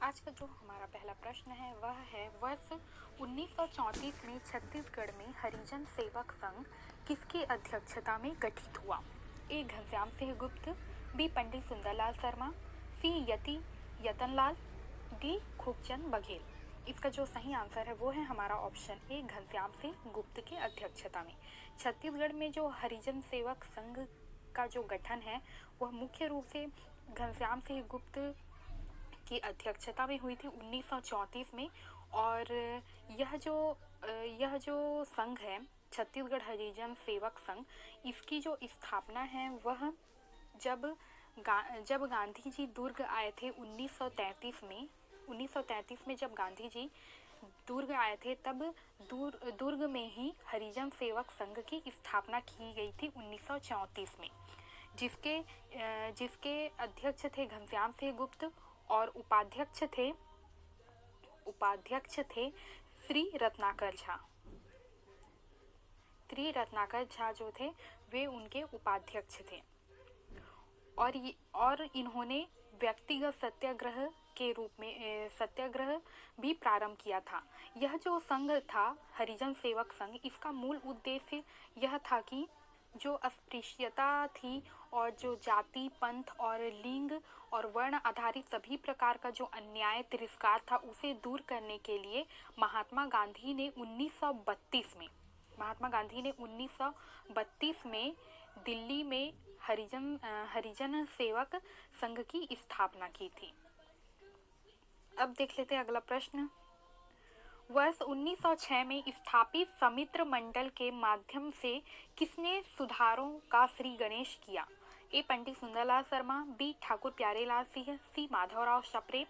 आज का जो हमारा पहला प्रश्न है वह है वर्ष 1934 में छत्तीसगढ़ में हरिजन सेवक संघ किसकी अध्यक्षता में गठित हुआ? ए. घनश्याम सिंह गुप्त, बी. पंडित सुंदरलाल शर्मा, सी. यतनलाल, डी. खूबचंद बघेल। इसका जो सही आंसर है वो है हमारा ऑप्शन ए, घनश्याम सिंह गुप्त की अध्यक्षता में। छत्तीसगढ़ में जो हरिजन सेवक संघ का जो गठन है वह मुख्य रूप से घनश्याम सिंह गुप्त की अध्यक्षता में हुई थी 1934 में। और यह जो संघ है छत्तीसगढ़ हरिजन सेवक संघ, इसकी जो स्थापना है वह जब गांधी जी दुर्ग आए थे 1933 में जब गांधी जी दुर्ग आए थे तब दुर्ग में ही हरिजन सेवक संघ की स्थापना की गई थी 1934 में, जिसके अध्यक्ष थे घनश्याम सिंह गुप्त और उपाध्यक्ष थे श्री रत्नाकर झा जो थे वे उनके उपाध्यक्ष थे। और इन्होंने व्यक्तिगत सत्याग्रह के रूप में सत्याग्रह भी प्रारंभ किया था। यह जो संघ था हरिजन सेवक संघ, इसका मूल उद्देश्य यह था कि जो अस्पृश्यता थी और जो जाति, पंथ और लिंग और वर्ण आधारित सभी प्रकार का जो अन्याय तिरस्कार था उसे दूर करने के लिए महात्मा गांधी ने 1932 में दिल्ली में हरिजन सेवक संघ की स्थापना की थी। अब देख लेते हैं अगला प्रश्न। वर्ष 1906 में स्थापित समित्र मंडल के माध्यम से किसने सुधारों का श्री गणेश किया? ए. पंडित सुंदरलाल शर्मा, बी. ठाकुर प्यारेलाल सिंह, सी. माधवराव सप्रे,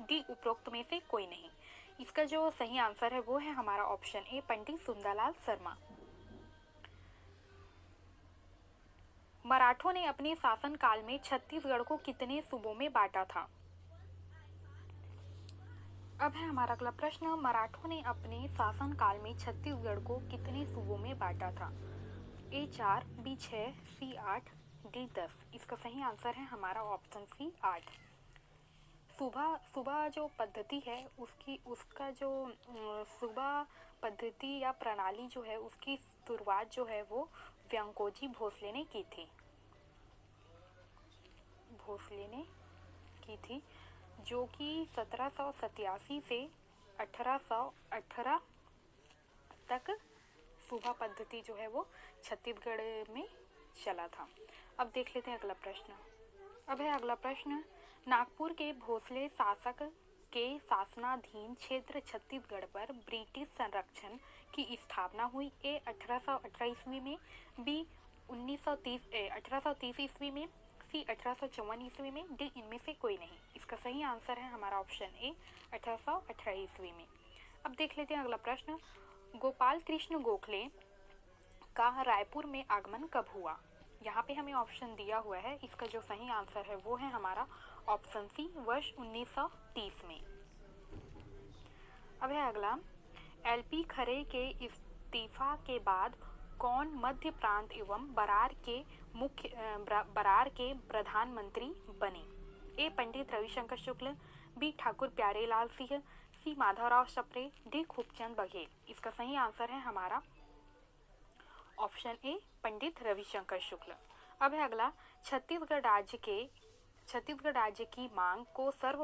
डी. उपरोक्त में से कोई नहीं। इसका जो सही आंसर है वो है हमारा ऑप्शन ए, पंडित सुंदरलाल शर्मा। मराठों ने अपने शासनकाल में छत्तीसगढ़ को कितने सूबों में बांटा था? अब है हमारा अगला प्रश्न। मराठों ने अपने शासनकाल में छत्तीसगढ़ को कितने सूबों में बांटा था? ए. 4, बी. 6, सी. 8, डी. 10। इसका सही आंसर है हमारा ऑप्शन सी, 8। सूबा जो पद्धति है उसका जो सूबा पद्धति या प्रणाली जो है उसकी शुरुआत जो है वो व्यंकोजी भोसले ने की थी, जो कि 1787 से 1818 तक सूबा पद्धति जो है वो छत्तीसगढ़ में चला था। अब देख लेते हैं अगला प्रश्न। अब है अगला प्रश्न। नागपुर के भोसले शासक के शासनाधीन क्षेत्र छत्तीसगढ़ पर ब्रिटिश संरक्षण की स्थापना हुई। ए. 1818 ईस्वी में, बी. 1830 ईस्वी में, सी. 1854 ईस्वी में, डी. इनमें से कोई नहीं। इसका सही आंसर है हमारा ऑप्शन ए, 1818 ईस्वी में। अब देख लेते हैं अगला प्रश्न। गोपाल कृष्ण गोखले का रायपुर में आगमन कब हुआ? यहाँ पे हमें ऑप्शन दिया हुआ है, इसका जो सही आंसर है वो है हमारा ऑप्शन सी, वर्ष 1930 में। अब है अगला। एल.पी. खरे के इस्तीफा के बाद कौन मध्य प्रांत एवं बरार के प्रधानमंत्री बने? ए. पंडित रविशंकर शुक्ल, बी. ठाकुर प्यारेलाल सिंह, सी. माधवराव सप्रे, डी. खूबचंद बघेल। इसका सही आंसर है हमारा ऑप्शन ए, पंडित रविशंकर शुक्ल। अब है अगला। छत्तीसगढ़ राज्य की मांग को सर्व